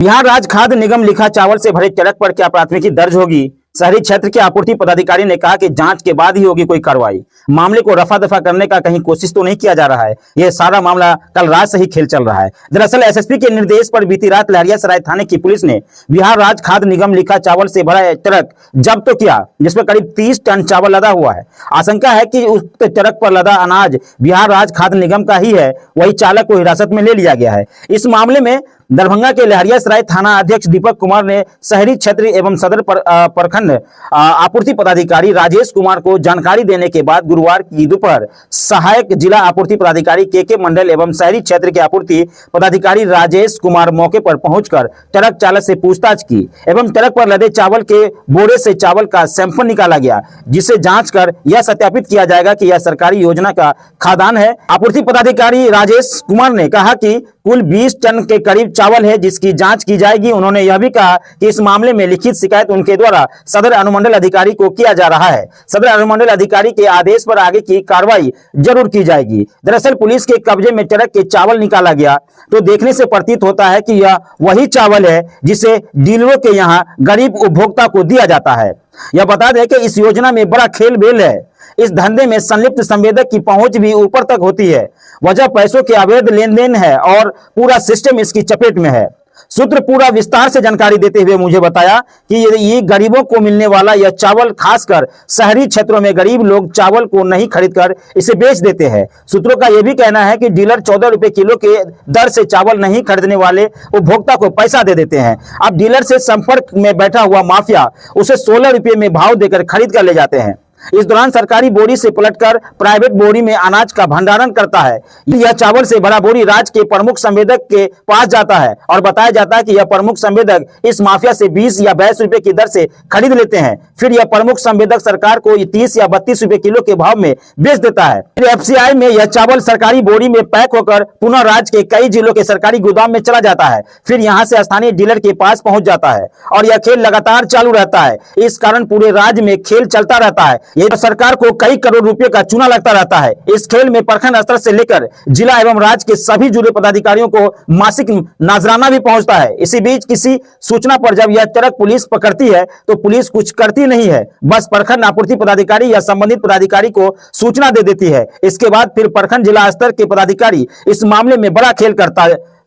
बिहार राज्य खाद्य निगम लिखा चावल से भरे ट्रक पर क्या प्राथमिकी दर्ज होगी? शहरी क्षेत्र के आपूर्ति पदाधिकारी ने कहा कि जांच के बाद ही होगी कोई कार्रवाई। मामले को रफा दफा करने का कहीं कोशिश तो नहीं किया जा रहा है। यह सारा मामला कल रात से ही खेल चल रहा है। दरअसल एसएसपी के निर्देश पर बीती रात लहरियासराय थाने की पुलिस ने बिहार राज्य खाद्य निगम लिखा चावल से भरा ट्रक जब्त तो किया, जिसमें करीब 30 टन चावल लदा हुआ है। आशंका है कि उक्त ट्रक पर लदा अनाज बिहार राज्य खाद्य निगम का ही है। वही चालक को हिरासत में ले लिया गया है। इस मामले में दरभंगा के लहरियासराय थाना अध्यक्ष दीपक कुमार ने शहरी क्षेत्र एवं सदर प्रखंड आपूर्ति पदाधिकारी राजेश कुमार को जानकारी देने के बाद गुरुवार की दोपहर सहायक जिला आपूर्ति पदाधिकारी के मंडल एवं शहरी क्षेत्र के आपूर्ति पदाधिकारी राजेश कुमार मौके पर पहुंचकर ट्रक चालक से पूछताछ की एवं ट्रक पर लदे चावल के बोरे से चावल का सैंपल निकाला गया, जिसे जांच कर यह सत्यापित किया जाएगा कि यह सरकारी योजना का खाद्यान्न है। आपूर्ति पदाधिकारी राजेश कुमार ने कहा कि कुल 20 टन के करीब चावल है, जिसकी जांच की जाएगी। उन्होंने यह भी कहा कि इस मामले में लिखित शिकायत उनके द्वारा सदर अनुमंडल अधिकारी को किया जा रहा है। सदर अनुमंडल अधिकारी के आदेश पर आगे की कार्रवाई जरूर की जाएगी। दरअसल पुलिस के कब्जे में ट्रक के चावल निकाला गया तो देखने से प्रतीत होता है कि यह वही चावल है जिसे डीलरों के यहाँ गरीब उपभोक्ता को दिया जाता है। यह बता दें कि इस योजना में बड़ा खेल बेल है। इस धंधे में संलिप्त संवेदक की पहुंच भी ऊपर तक होती है। वजह पैसों के अवैध लेन देन है और पूरा सिस्टम इसकी चपेट में है। सूत्र पूरा विस्तार से जानकारी देते हुए मुझे बताया कि ये गरीबों को मिलने वाला यह चावल खासकर शहरी क्षेत्रों में गरीब लोग चावल को नहीं खरीदकर इसे बेच देते हैं। सूत्रों का यह भी कहना है कि डीलर 14 रुपए किलो के दर से चावल नहीं खरीदने वाले उपभोक्ता को पैसा दे देते हैं। अब डीलर से संपर्क में बैठा हुआ माफिया उसे 16 रुपए में भाव देकर खरीद कर ले जाते हैं। इस दौरान सरकारी बोरी से पलटकर प्राइवेट बोरी में अनाज का भंडारण करता है। यह चावल से भरा बोरी राज्य के प्रमुख संवेदक के पास जाता है और बताया जाता है कि यह प्रमुख संवेदक इस माफिया से 20 या 22 रुपए की दर से खरीद लेते हैं। फिर यह प्रमुख संवेदक सरकार को 30 या 32 रुपए किलो के भाव में बेच देता है। फिर एफसीआई में यह चावल सरकारी बोरी में पैक होकर पुनः राज्य के कई जिलों के सरकारी गोदाम में चला जाता है। फिर यहाँ से स्थानीय डीलर के पास पहुंच जाता है और यह खेल लगातार चालू रहता है। इस कारण पूरे राज्य में खेल चलता रहता है। ये सरकार को कई करोड़ रुपए का चूना लगता रहता है। इस खेल में प्रखंड स्तर से लेकर जिला एवं राज्य के सभी जुड़े पदाधिकारियों को मासिक नजराना भी पहुंचता है। इसी बीच किसी सूचना पर जब यह ट्रक पुलिस पकड़ती है तो पुलिस कुछ करती नहीं है, बस प्रखंड आपूर्ति पदाधिकारी या संबंधित पदाधिकारी को सूचना दे देती है। इसके बाद फिर प्रखंड जिला स्तर के पदाधिकारी इस मामले में बड़ा खेल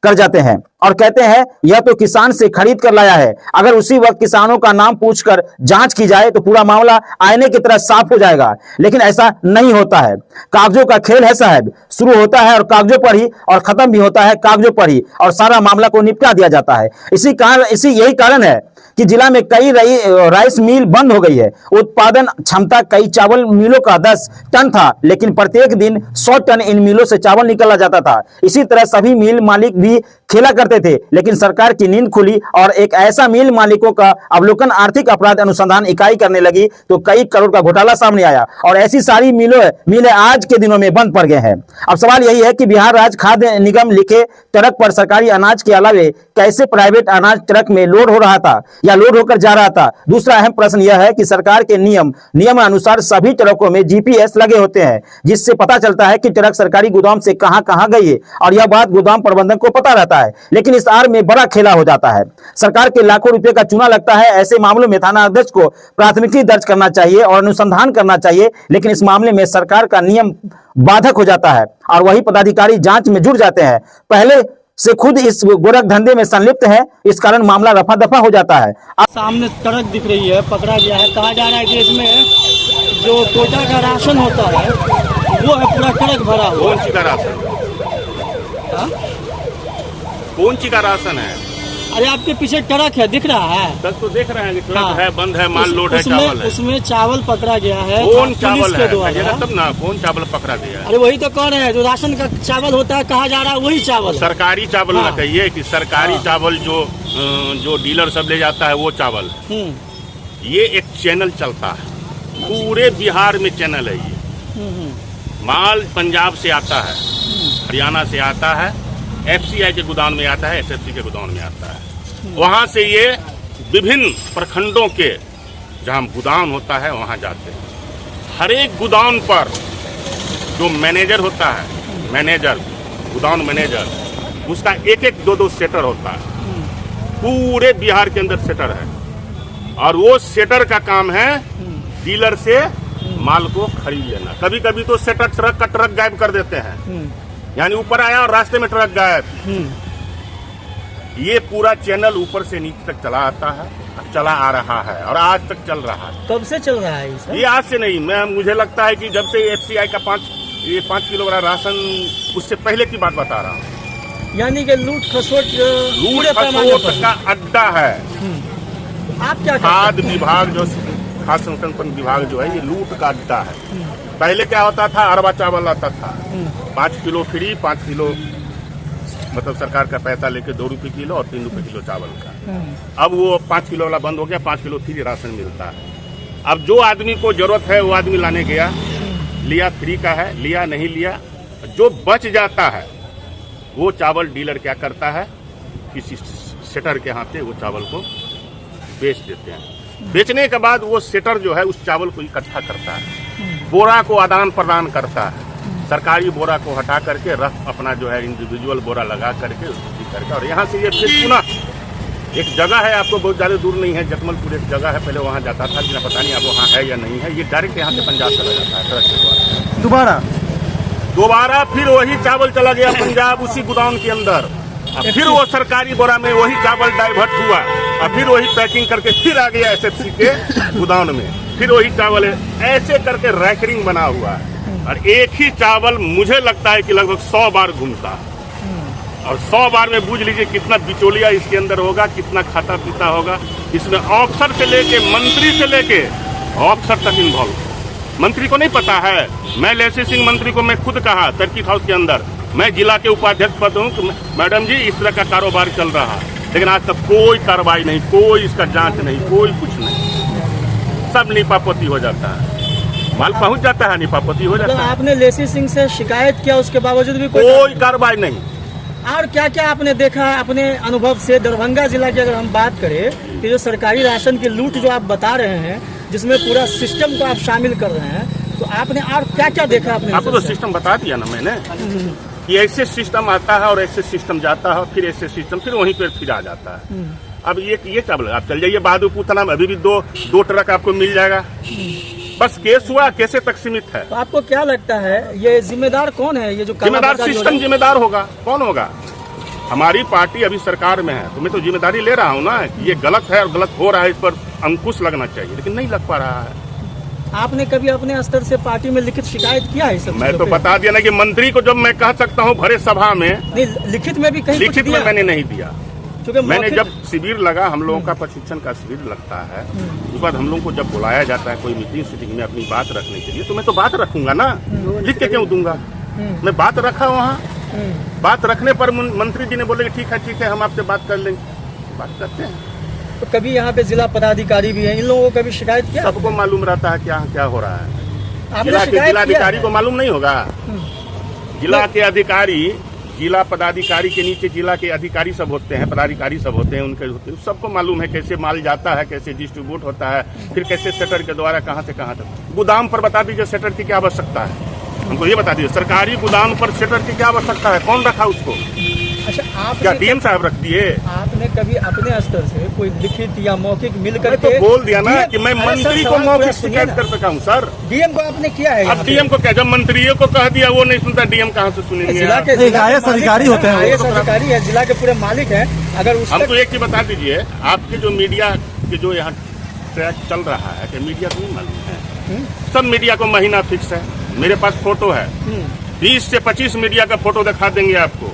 कर जाते हैं और कहते हैं यह तो किसान से खरीद कर लाया है। अगर उसी वक्त किसानों का नाम पूछकर जांच की जाए तो पूरा मामला आईने की तरह साफ हो जाएगा, लेकिन ऐसा नहीं होता है। कागजों का खेल है साहब, शुरू होता है और कागजों पर ही और खत्म भी होता है कागजों पर ही और सारा मामला को निपटा दिया जाता है। यही कारण है कि जिला में कई राइस मिल बंद हो गई है। उत्पादन क्षमता कई चावल मिलों का 10 टन था, लेकिन प्रत्येक दिन 100 टन इन मिलों से चावल निकाला जाता था। इसी तरह सभी मिल मालिक भी खेला करते थे, लेकिन सरकार की नींद खुली और एक ऐसा मिल मालिकों का अवलोकन आर्थिक अपराध अनुसंधान इकाई करने लगी तो कई करोड़ का घोटाला सामने आया और ऐसी सारी मिलें आज के दिनों में बंद पड़ गए हैं। अब सवाल यही है कि बिहार राज्य खाद्य निगम लिखे ट्रक पर सरकारी अनाज के अलावे कैसे प्राइवेट अनाज ट्रक में लोड हो रहा था या लोड होकर जा रहा था। दूसरा अहम प्रश्न यह है कि सरकार के नियम अनुसार सभी ट्रकों में जीपीएस लगे होते हैं, जिससे पता चलता है कि ट्रक सरकारी गोदाम से कहां गई है और यह बात गोदाम प्रबंधक को पता रहता है। लेकिन इस आड़ में बड़ा खेला हो जाता है। सरकार के लाखों रुपए का चूना लगता है। ऐसे मामलों में थाना अध्यक्ष को प्राथमिकी दर्ज करना चाहिए और अनुसंधान करना चाहिए, लेकिन इस मामले में सरकार का नियम बाधक हो जाता है और वही पदाधिकारी जांच में जुड़ जाते हैं। पहले से खुद इस गोरख धंधे में संलिप्त है, इस कारण मामला रफा दफा हो जाता है। सामने ट्रक दिख रही है, पकड़ा गया है। कहा जा रहा है कि इसमें जो कोटा का राशन होता है वो है पूरा ट्रक भरा हुआ। कौन सी का राशन? कौन सी का राशन है? अरे आपके पीछे ट्रक है, दिख रहा है। तक तो देख रहे हैं कि ट्रक है, बंद है, माल लोड है, चावल है। उसमें चावल पकड़ा गया है। कौन चावल है? तब ना कौन चावल पकड़ा गया? अरे वही तो कह रहे हैं, जो राशन का चावल होता है कहा जा रहा है वही चावल। सरकारी चावल ना कहिए कि सरकारी चावल जो डीलर सब ले जाता है वो चावल। ये एक चैनल चलता है, पूरे बिहार में चैनल है ये। माल पंजाब से आता है, हरियाणा से आता है, एफसीआई के गोदाम में आता है, एसएसपी के गोदाम में आता है। वहाँ से ये विभिन्न प्रखंडों के जहाँ गोदाम होता है वहाँ जाते हैं। हर एक गोदाम पर जो मैनेजर होता है, गोदाम मैनेजर, उसका एक 2 सेटर होता है। पूरे बिहार के अंदर सेटर है और वो सेटर का काम है डीलर से माल को खरीद लेना। कभी कभी तो सेटर ट्रक का ट्रक गायब कर देते हैं, यानी ऊपर आया और रास्ते में ट्रक गायब। ये पूरा चैनल ऊपर से नीचे तक चला आता है, चला आ रहा है और आज तक चल रहा है। कब से चल रहा है ये सर? ये आज से नहीं, मुझे लगता है कि जब से FCI का 5 किलो वाला राशन, उससे पहले की बात बता रहा हूँ। यानी कि लूट खसोट का अड्डा है। आप क्या खाद्य विभाग जो खाद्य संरक्षण विभाग जो है, ये लूट का अड्डा है। पहले क्या होता था, अरबा चावल आता था, 5 किलो फ्री, 5 किलो मतलब सरकार का पैसा लेके 2 रुपये किलो और 3 रुपये किलो चावल का। अब वो 5 किलो वाला बंद हो गया, 5 किलो फ्री राशन मिलता है। अब जो आदमी को जरूरत है वो आदमी लाने गया, लिया, फ्री का है, लिया नहीं लिया, जो बच जाता है वो चावल डीलर क्या करता है, किसी सेटर के हाथे वो चावल को बेच देते हैं। बेचने के बाद वो सेटर जो है उस चावल को इकट्ठा करता है, बोरा को आदान प्रदान करता है, सरकारी बोरा को हटा करके रफ अपना जो है इंडिविजुअल बोरा लगा करके उसको करके, और यहाँ से ये फिर पुनः एक जगह है, आपको बहुत ज़्यादा दूर नहीं है, जटमलपुर एक जगह है, पहले वहाँ जाता था, जिन्हें पता नहीं अब वहाँ है या नहीं है। ये डायरेक्ट यहाँ से पंजाब चला जाता है ट्रक के द्वारा। दोबारा फिर वही चावल चला गया पंजाब, उसी गोदाम के अंदर। फिर वो सरकारी बोरा में वही चावल डाइवर्ट हुआ और फिर वही पैकिंग करके फिर आ गया SFC के गोदाम में, फिर वही चावल ऐसे करके रैकरिंग बना हुआ है। और एक ही चावल मुझे लगता है कि लगभग 100 बार घूमता है और 100 बार में बूझ लीजिए कितना बिचौलिया इसके अंदर होगा, कितना खाता पीता होगा। इसमें ऑफिसर से लेके मंत्री से लेके ऑफिसर तक इन्वॉल्व। मंत्री को नहीं पता है, मैं लेसी सिंह मंत्री को मैं खुद कहा सर्किट हाउस के अंदर, मैं जिला के उपाध्यक्ष पद हूँ, मैडम जी इस तरह का कारोबार चल रहा है, लेकिन आज तक कोई कार्रवाई नहीं, कोई इसका जांच नहीं, कोई कुछ नहीं, सब नीपापोती हो जाता है, माल पहुंच जाता है, नीपापोती हो जाता है। आपने लेसी सिंह से शिकायत किया, उसके बावजूद भी कोई कार्रवाई नहीं। और क्या क्या आपने देखा अपने अनुभव से? दरभंगा जिला की अगर हम बात करें कि जो सरकारी राशन की लूट जो आप बता रहे हैं, जिसमें पूरा सिस्टम को आप शामिल कर रहे हैं, तो आपने और क्या क्या देखा? आपको तो सिस्टम बता दिया ना मैंने, कि ऐसे सिस्टम आता है और ऐसे सिस्टम जाता है, फिर ऐसे सिस्टम फिर वहीं पर फिर आ जाता है। अब ये क्या बोले, आप चल जाइए बहादुरपुर थाना में, अभी भी दो ट्रक आपको मिल जाएगा। बस केस हुआ, कैसे तक सीमित है। तो आपको क्या लगता है ये जिम्मेदार कौन है? ये जो जिम्मेदार सिस्टम जिम्मेदार होगा, कौन होगा? हमारी पार्टी अभी सरकार में है, तो मैं तो जिम्मेदारी ले रहा हूँ ना, ये गलत है और गलत हो रहा है, इस पर अंकुश लगना चाहिए, लेकिन नहीं लग पा रहा है। आपने कभी अपने स्तर से पार्टी में लिखित शिकायत किया है? सब मैं तो बता दिया ना कि मंत्री को जब मैं कह सकता हूँ भरे सभा में, नहीं लिखित में भी कहीं लिखित में मैंने नहीं दिया। मैंने जब शिविर लगा, हम लोगों का प्रशिक्षण का शिविर लगता है, उसके बाद हम लोगों को जब बुलाया जाता है कोई मीटिंग में अपनी बात रखने के लिए, तो मैं तो बात रखूंगा ना, लिख के क्यों दूंगा? मैं बात रखा वहाँ, बात रखने पर मंत्री जी ने बोले ठीक है हम आपसे बात कर लेंगे, बात करते हैं। तो कभी यहाँ पे जिला पदाधिकारी भी है, इन लोगों को कभी शिकायत किया? सबको मालूम रहता है क्या हो रहा है। जिलाधिकारी को मालूम नहीं होगा? जिला के अधिकारी, जिला पदाधिकारी के नीचे जिला के अधिकारी सब होते हैं, पदाधिकारी सब होते हैं, उनके होते हैं, सबको मालूम है कैसे माल जाता है, कैसे डिस्ट्रीब्यूट होता है, फिर कैसे सेटर के द्वारा कहाँ से कहाँ तक। गोदाम पर बता दीजिए सेटर की क्या आवश्यकता है, हमको ये बता दीजिए। सरकारी गोदाम पर सेटर की क्या आवश्यकता है, कौन रखा उसको? अच्छा, आप क्या DM साहब रख दिए? आपने कभी अपने स्तर से कोई लिखित या मौखिक मिल करके तो बोल दिया ना कि मैं मंत्री को मौखिक शिकायत कर सका हूँ सर। DM को आपने किया है? अब DM को क्या, जब मंत्रियों को कह दिया वो नहीं सुनता, DM कहाँ से सुनेंगे? जिला के अधिकारी होते हैं, IAS अधिकारी है, जिला के पूरे मालिक है। अगर हमको एक चीज बता दीजिए, आपके जो मीडिया के जो यहाँ ट्रैक चल रहा है, कि मीडिया को नहीं मालूम है? सब मीडिया को महीना फिक्स है। मेरे पास फोटो है, 20 से 25 मीडिया का फोटो दिखा देंगे आपको,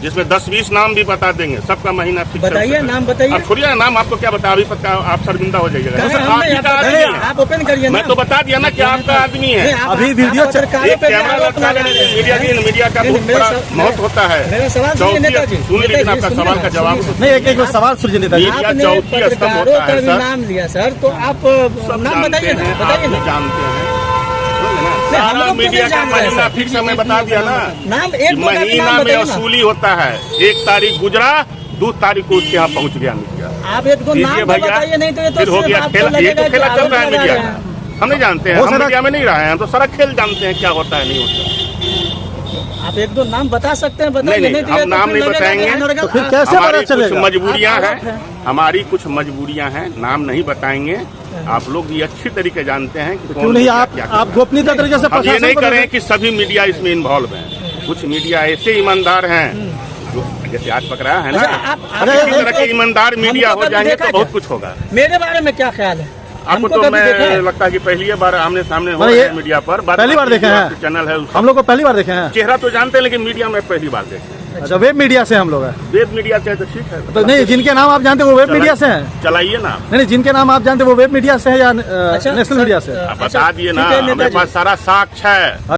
जिसमें 10-20 नाम भी बता देंगे, सबका महीना फिक्स। बताइए नाम बताइए। अब थोड़ी नाम आपको क्या बता, अभी पता आप शर्मिंदा हो जाइएगा। आप ओपन करिए। मैं तो बता दिया ना कि आपका आदमी है। अभी वीडियो मीडिया का महत्व होता है। मेरा सवाल सुनिए नेताजी, सुन लीजिए, आपका सवाल का जवाब नहीं, एक सवाल सुनिए नेताजी। आपने पत्रकारों का भी नाम लिया सर, तो आप नाम बताइए ना, बताइए ना। जानते हैं सारा मीडिया का महीना फिक्स, मैं बता दिया ना। नाम एक महीना में वसूली होता है, 1 तारीख गुजरा, 2 तारीख को उसके यहाँ पहुँच गया मीडिया। आप एक दो नाम बताइए, नहीं तो ये फिर हो गया खेल। ये तो खेला चल रहा है मीडिया का, हम नहीं जानते हैं, हम मीडिया में नहीं रहे हैं, तो सारा खेल जानते हैं क्या होता है नहीं होता। आप एक दो नाम बता सकते हैं, नहीं, बताइए। हम तो नाम फिर नहीं लगेगा बताएंगे। कि अनर्गल- तो फिर कैसे हमारी पता कुछ चलेगा? मजबूरियां आप हैं, हैं। हमारी कुछ मजबूरियां हैं, नाम नहीं बताएंगे। आप लोग भी अच्छी तरीके जानते हैं कि क्यों कौन नहीं मीडिया आप क्या आप गोपनीयता तरीके से हम ये प्रशासन नहीं को कर रहे दे हैं कि सभी मीडिया इसमें इन्वॉल्व हैं। कुछ मीडिया ऐसे ईमानदार हैं जो जैसे आज पकड़ा है ना, अच्छा, आप- अगर इसी तरह के ईमानदार मीडिया हमको हो कभी जाएंगे देखा तो क्या? बहुत कुछ होगा। मेरे बारे में क्या ख्याल है? आपको हमको तो कभी देखा मैं है? लगता है कि पहली बार आमने सामने हो मतलब रहे ये हैं मीडिया पर। पहली बार देखे हैं? चैनल है उसका हम लोग को पहली बार देखे हैं। चेहरा तो जानते हैं, लेकिन मीडिया में पहली बार देखे। अच्छा, वेब मीडिया से हम लोग हैं। वेब मीडिया से है तो ठीक है, तो नहीं, जिनके नाम आप जानते हैं वो वेब मीडिया से हैं। चलाइए ना। नहीं, जिनके नाम आप जानते हैं वो वेब मीडिया से है या अच्छा, नेशनल सर, मीडिया से? आप बता दिए ना, ठीक है, हमारे नेताजी। पास सारा साक्ष्य है।